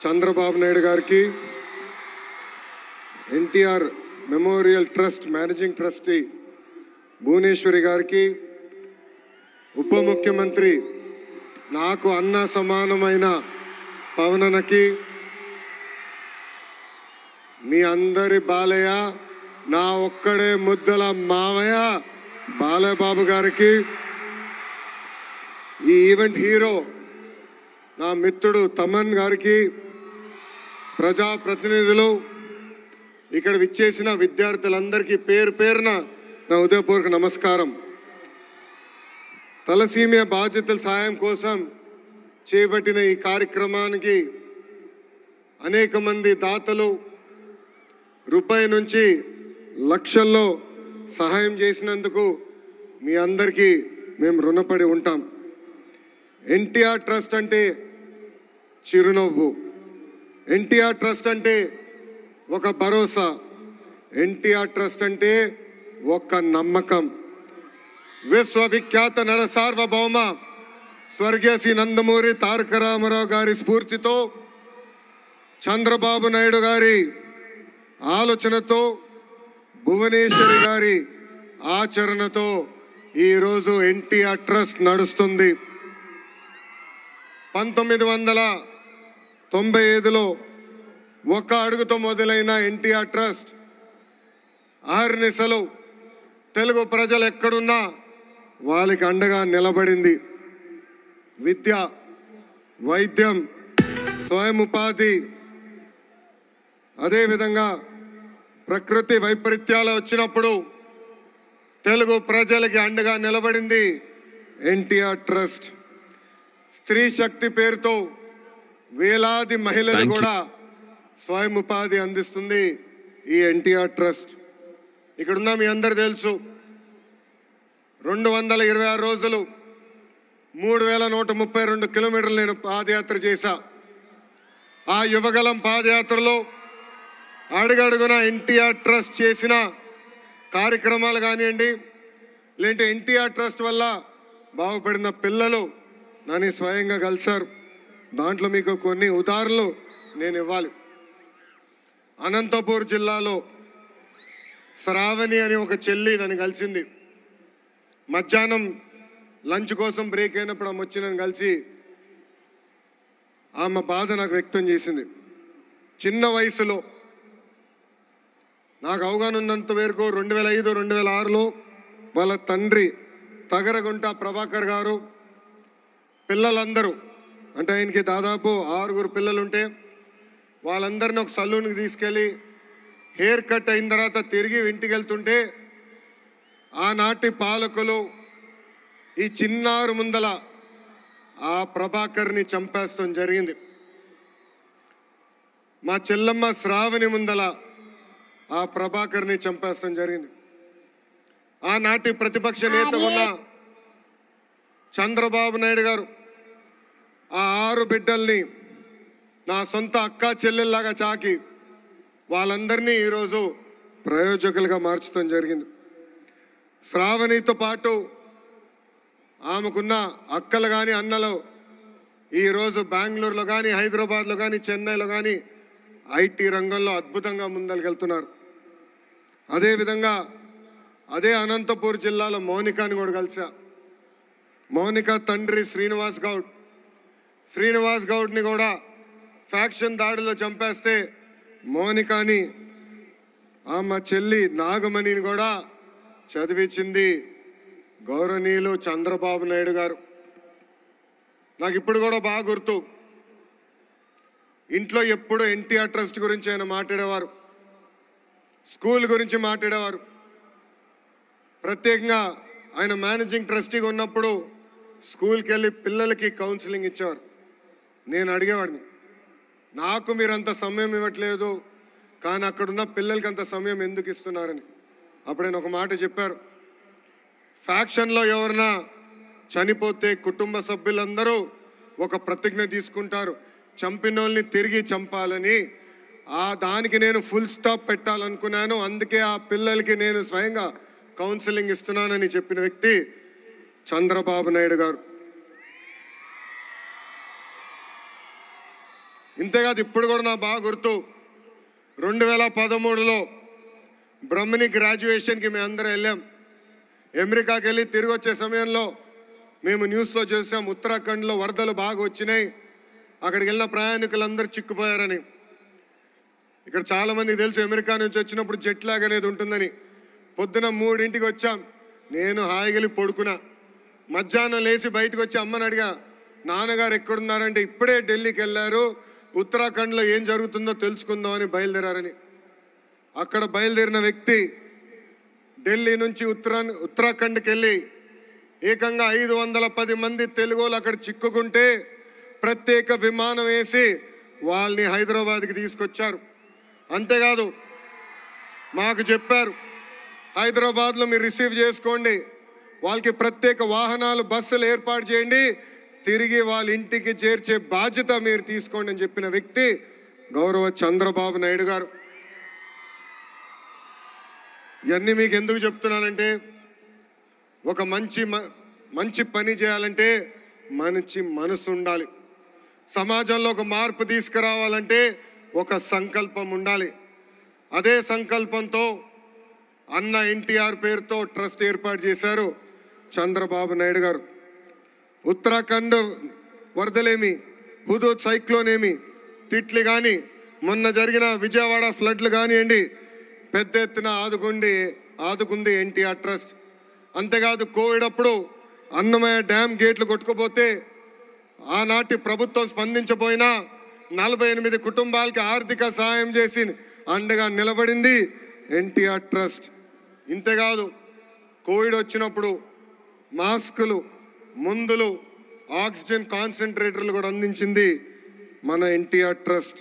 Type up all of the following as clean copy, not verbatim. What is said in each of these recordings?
చంద్రబాబు నాయుడు గారికి, NTR memorial trust managing trustee Bhuvaneswari గారికి, ఉప ముఖ్యమంత్రి నాకు అన్న సమానమైన పవనన్నకి, మీ అందరి బాలయ్య, నా ఒక్కడే ముద్దల మామయ్య బాలయ్య బాబు గారికి, ఈ ఈవెంట్ హీరో నా మిత్రుడు తమన్ గారికి, ప్రజాప్రతినిధులు, ఇక్కడ విచ్చేసిన విద్యార్థులందరికీ పేరు పేరున నా హృదయపూర్వక నమస్కారం. తలసీమియా బాధ్యతల సాయం కోసం చేపట్టిన ఈ కార్యక్రమానికి అనేక మంది దాతలు రూపాయి నుంచి లక్షల్లో సహాయం చేసినందుకు మీ అందరికీ మేము రుణపడి ఉంటాం. ఎన్టీఆర్ ట్రస్ట్ అంటే చిరునవ్వు, ఎన్టీఆర్ ట్రస్ట్ అంటే ఒక భరోసా, ఎన్టీఆర్ ట్రస్ట్ అంటే ఒక నమ్మకం. విశ్వవిఖ్యాత నర సార్వభౌమ స్వర్గీయ శ్రీ నందమూరి తారక రామారావు గారి స్ఫూర్తితో, చంద్రబాబు నాయుడు గారి ఆలోచనతో, భువనేశ్వరి గారి ఆచరణతో ఈరోజు ఎన్టీఆర్ ట్రస్ట్ నడుస్తుంది. 1995లో ఒక అడుగుతో మొదలైన ఎన్టీఆర్ ట్రస్ట్ అహర్నిశలు తెలుగు ప్రజలు ఎక్కడున్నా వాళ్ళకి అండగా నిలబడింది. విద్య, వైద్యం, స్వయం ఉపాధి, అదేవిధంగా ప్రకృతి వైపరీత్యాలు వచ్చినప్పుడు తెలుగు ప్రజలకి అండగా నిలబడింది ఎన్టీఆర్ ట్రస్ట్. స్త్రీ శక్తి పేరుతో వేలాది మహిళలు కూడా స్వయం ఉపాధి అందిస్తుంది ఈ ఎన్టీఆర్ ట్రస్ట్. ఇక్కడున్న మీ అందరు తెలుసు, 226 రోజులు 3132 కిలోమీటర్లు నేను పాదయాత్ర చేశా. ఆ యువగలం పాదయాత్రలో అడుగడుగున ఎన్టీఆర్ ట్రస్ట్ చేసిన కార్యక్రమాలు కానివ్వండి, లేదంటే ఎన్టీఆర్ ట్రస్ట్ వల్ల బాగుపడిన పిల్లలు నన్ను స్వయంగా కలిశారు. దాంట్లో మీకు కొన్ని ఉదాహరణలు నేను ఇవ్వాలి. అనంతపూర్ జిల్లాలో శ్రావణి అని ఒక చెల్లి నన్ను కలిసింది. మధ్యాహ్నం లంచ్ కోసం బ్రేక్ అయినప్పుడు ఆమె వచ్చి నన్ను కలిసి ఆమె బాధ నాకు వ్యక్తం చేసింది. చిన్న వయసులో నాకు అవగాహన ఉన్నంత వరకు 2005, 2006లో వాళ్ళ తండ్రి తగరగుంట ప్రభాకర్ గారు పిల్లలందరూ, అంటే ఆయనకి దాదాపు 6 పిల్లలుంటే వాళ్ళందరినీ ఒక సలూన్కి తీసుకెళ్ళి హెయిర్ కట్ అయిన తర్వాత తిరిగి ఇంటికి వెళ్తుంటే ఆనాటి పాలకులు ఈ చిన్నారు ముందల ఆ ప్రభాకర్ని చంపేస్తాం జరిగింది. మా చెల్లమ్మ శ్రావణి ముందల ఆ ప్రభాకర్ని చంపేస్తాం జరిగింది. ఆనాటి ప్రతిపక్ష నేత ఉన్న చంద్రబాబు నాయుడు గారు ఆ 6 బిడ్డల్ని నా సొంత అక్క చెల్లెల్లాగా చాకి వాళ్ళందరినీ ఈరోజు ప్రయోజకులుగా మార్చడం జరిగింది. శ్రావణితో పాటు ఆమెకున్న అక్కలు కానీ అన్నలు ఈరోజు బెంగళూరులో కానీ, హైదరాబాద్లో కానీ, చెన్నైలో కానీ ఐటీ రంగంలో అద్భుతంగా ముందరికెళ్తున్నారు. అదేవిధంగా అదే అనంతపూర్ జిల్లాలో మౌనికాని కూడా కలిసా. మౌనిక తండ్రి శ్రీనివాస్ గౌడ్ని కూడా ఫ్యాక్షన్ దాడిలో చంపేస్తే మౌనికాని ఆమె చెల్లి నాగమణిని కూడా చదివించింది గౌరవనీయులు చంద్రబాబు నాయుడు గారు. నాకు ఇప్పుడు కూడా బాగా గుర్తు, ఇంట్లో ఎప్పుడు ఎన్టీఆర్ ట్రస్ట్ గురించి ఆయన మాట్లాడేవారు, స్కూల్ గురించి మాట్లాడేవారు. ప్రత్యేకంగా ఆయన మేనేజింగ్ ట్రస్టీగా ఉన్నప్పుడు స్కూల్కి వెళ్ళి పిల్లలకి కౌన్సిలింగ్ ఇచ్చేవారు. నేను అడిగేవాడిని, నాకు మీరు అంత సమయం ఇవ్వట్లేదు కానీ అక్కడున్న పిల్లలకి అంత సమయం ఎందుకు ఇస్తున్నారని. అప్పుడు ఆయన ఒక మాట చెప్పారు, ఫ్యాక్షన్లో ఎవరన్నా చనిపోతే కుటుంబ సభ్యులందరూ ఒక ప్రతిజ్ఞ తీసుకుంటారు, చంపిన వాళ్ళని తిరిగి చంపాలని. దానికి నేను ఫుల్ స్టాప్ పెట్టాలనుకున్నాను, అందుకే ఆ పిల్లలకి నేను స్వయంగా కౌన్సిలింగ్ ఇస్తున్నానని చెప్పిన వ్యక్తి చంద్రబాబు నాయుడు గారు. ఇంతేకాదు ఇప్పుడు కూడా నాకు బాగా గుర్తు 2013లో బ్రహ్మని గ్రాడ్యుయేషన్కి మేము అందరం వెళ్ళాం. అమెరికాకి వెళ్ళి తిరిగి వచ్చే సమయంలో మేము న్యూస్లో చూసాం ఉత్తరాఖండ్లో వరదలు బాగా వచ్చినాయి, అక్కడికి వెళ్ళిన ప్రయాణికులందరూ చిక్కుపోయారని. ఇక్కడ చాలామందికి తెలుసు అమెరికా నుంచి వచ్చినప్పుడు జెట్ లాగ్ అనేది ఉంటుందని. పొద్దున 3ంటికి వచ్చాం, నేను హాయిగలి పడుకున్నా. మధ్యాహ్నం లేచి బయటకు వచ్చి అమ్మని అడిగా, నాన్నగారు ఎక్కడున్నారంటే ఇప్పుడే ఢిల్లీకి వెళ్ళారు, ఉత్తరాఖండ్లో ఏం జరుగుతుందో తెలుసుకుందామని బయలుదేరారని. అక్కడ బయలుదేరిన వ్యక్తి ఢిల్లీ నుంచి ఉత్తరాఖండ్కి వెళ్ళి ఏకంగా 510 మంది తెలుగులు అక్కడ చిక్కుకుంటే ప్రత్యేక విమానం వేసి వాళ్ళని హైదరాబాద్కి తీసుకొచ్చారు. అంతేకాదు మాకు చెప్పారు, హైదరాబాద్లో మీరు రిసీవ్ చేసుకోండి, వాళ్ళకి ప్రత్యేక వాహనాలు బస్సులు ఏర్పాటు చేయండి, తిరిగి వాళ్ళ ఇంటికి చేర్చే బాధ్యత మీరు తీసుకోండి అని చెప్పిన వ్యక్తి గౌరవ చంద్రబాబు నాయుడు గారు. ఇవన్నీ మీకు ఎందుకు చెప్తున్నానంటే, ఒక మంచి పని చేయాలంటే మంచి మనసు ఉండాలి. సమాజంలో ఒక మార్పు తీసుకురావాలంటే ఒక సంకల్పం ఉండాలి. అదే సంకల్పంతో అన్న ఎన్టీఆర్ పేరుతో ట్రస్ట్ ఏర్పాటు చేశారు చంద్రబాబు నాయుడు గారు. ఉత్తరాఖండ్ వరదలేమి, హుదూద్ సైక్లోన్ ఏమి, తిట్లి కానీ, మొన్న జరిగిన విజయవాడ ఫ్లడ్లు కానివ్వండి, పెద్ద ఎత్తున ఆదుకుంది ఎన్టీఆర్ ట్రస్ట్. అంతేకాదు కోవిడ్ అప్పుడు అన్నమయ్య డ్యామ్ గేట్లు కొట్టుకుపోతే ఆనాటి ప్రభుత్వం స్పందించబోయినా 48 కుటుంబాలకి ఆర్థిక సహాయం చేసి అండగా నిలబడింది ఎన్టీఆర్ ట్రస్ట్. ఇంతేకాదు కోవిడ్ వచ్చినప్పుడు మాస్కులు, మందులు, ఆక్సిజన్ కాన్సన్ట్రేటర్లు కూడా అందించింది మన ఎన్టీఆర్ ట్రస్ట్.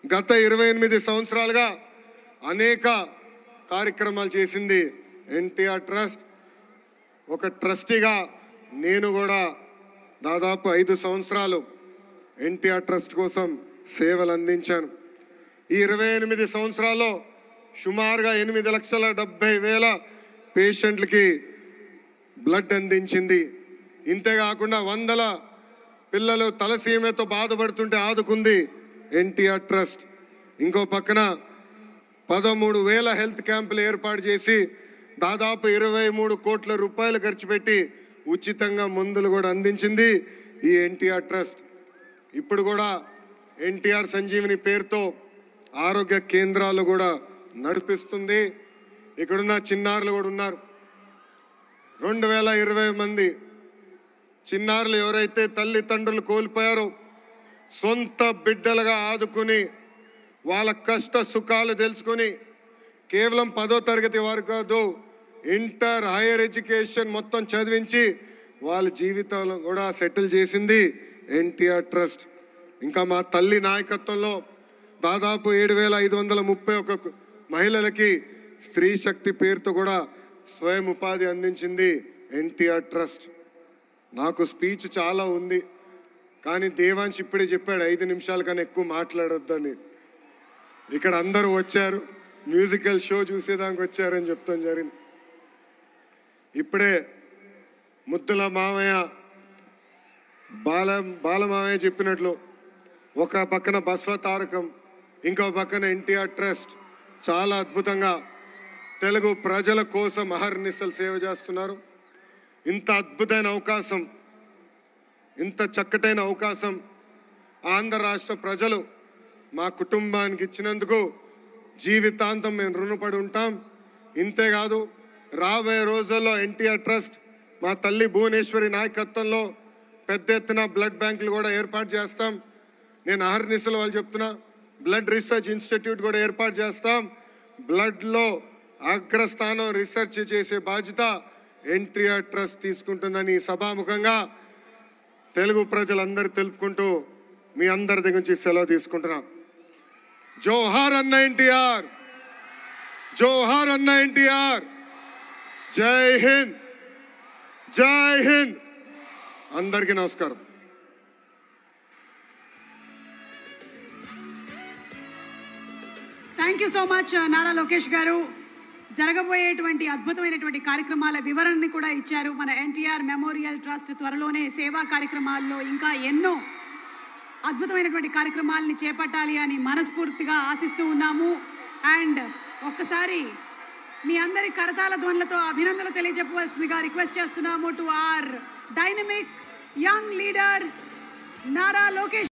గత 28 సంవత్సరాలుగా అనేక కార్యక్రమాలు చేసింది ఎన్టీఆర్ ట్రస్ట్. ఒక ట్రస్టీగా నేను కూడా దాదాపు 5 సంవత్సరాలు ఎన్టీఆర్ ట్రస్ట్ కోసం సేవలు అందించాను. ఈ 28 సంవత్సరాల్లో సుమారుగా 8,70,000 పేషెంట్లకి బ్లడ్ అందించింది. ఇంతేకాకుండా 100 పిల్లలు తలసీమతో బాధపడుతుంటే ఆదుకుంది ఎన్టీఆర్ ట్రస్ట్. ఇంకో పక్కన 13,000 హెల్త్ క్యాంపులు ఏర్పాటు చేసి దాదాపు 23 కోట్ల రూపాయలు ఖర్చు పెట్టి ఉచితంగా మందులు కూడా అందించింది ఈ ఎన్టీఆర్ ట్రస్ట్. ఇప్పుడు కూడా ఎన్టీఆర్ సంజీవిని పేరుతో ఆరోగ్య కేంద్రాలు కూడా నడిపిస్తుంది. ఇక్కడున్న చిన్నారులు కూడా ఉన్నారు. 2020 మంది చిన్నారులు ఎవరైతే తల్లిదండ్రులు కోల్పోయారో సొంత బిడ్డలుగా ఆదుకుని వాళ్ళ కష్ట సుఖాలు తెలుసుకొని కేవలం 10వ తరగతి వరకు కాదు, ఇంటర్, హైయర్ ఎడ్యుకేషన్ మొత్తం చదివించి వాళ్ళ జీవితాలను కూడా సెటిల్ చేసింది ఎన్టీఆర్ ట్రస్ట్. ఇంకా మా తల్లి నాయకత్వంలో దాదాపు 7,531 మహిళలకి స్త్రీ శక్తి పేరుతో కూడా స్వయం ఉపాధి అందించింది ఎన్టీఆర్ ట్రస్ట్. నాకు స్పీచ్ చాలా ఉంది, కానీ దేవాంశ్ ఇప్పుడే చెప్పాడు 5 నిమిషాల కన్నా ఎక్కువ మాట్లాడొద్దని. ఇక్కడ అందరూ వచ్చారు, మ్యూజికల్ షో చూసేదానికి వచ్చారని చెప్తాం జరిగింది. ఇప్పుడే ముద్దుల మామయ్య, బాలమామయ్య చెప్పినట్లు ఒక పక్కన బస్వ తారకం, ఇంకో పక్కన ఎన్టీఆర్ ట్రస్ట్ చాలా అద్భుతంగా తెలుగు ప్రజల కోసం అహర్నిశలు సేవ చేస్తున్నారు. ఇంత అద్భుతమైన అవకాశం, ఇంత చక్కటైన అవకాశం ఆంధ్ర రాష్ట్ర ప్రజలు మా కుటుంబానికి ఇచ్చినందుకు జీవితాంతం మేము రుణపడి ఉంటాం. ఇంతేకాదు రాబోయే రోజుల్లో ఎన్టీఆర్ ట్రస్ట్ మా తల్లి భువనేశ్వరి నాయకత్వంలో పెద్ద ఎత్తున బ్లడ్ బ్యాంకులు కూడా ఏర్పాటు చేస్తాం. నేను అహర్నిశలు వాళ్ళు చెప్తున్నా, బ్లడ్ రీసెర్చ్ ఇన్స్టిట్యూట్ కూడా ఏర్పాటు చేస్తాం. బ్లడ్లో అగ్రస్థానం రీసెర్చ్ చేసే బాధ్యత ఎన్టీఆర్ ట్రస్ట్ తీసుకుంటుందని సభాముఖంగా తెలుగు ప్రజలందరూ తెలుపుకుంటూ మీ అందరి దగ్గర నుంచి సెలవు తీసుకుంటున్నా. జోహార్ అన్న ఎన్టీఆర్, జోహార్ అన్న ఎన్టీఆర్, జై హింద్, జై హింద్. అందరికీ నమస్కారం. Thank you so much Nara Lokesh గారు. జరగబోయేటువంటి అద్భుతమైనటువంటి కార్యక్రమాల వివరణని కూడా ఇచ్చారు. మన ఎన్టీఆర్ మెమోరియల్ ట్రస్ట్ త్వరలోనే సేవా కార్యక్రమాల్లో ఇంకా ఎన్నో అద్భుతమైనటువంటి కార్యక్రమాలని చేపట్టాలి అని మనస్ఫూర్తిగా ఆశిస్తూ ఉన్నాము. అండ్ ఒక్కసారి మీ అందరి కరతాల ధ్వనులతో అభినందనలు తెలియజెప్పవలసిందిగా రిక్వెస్ట్ చేస్తున్నాము to our dynamic young leader Nara Lokesh.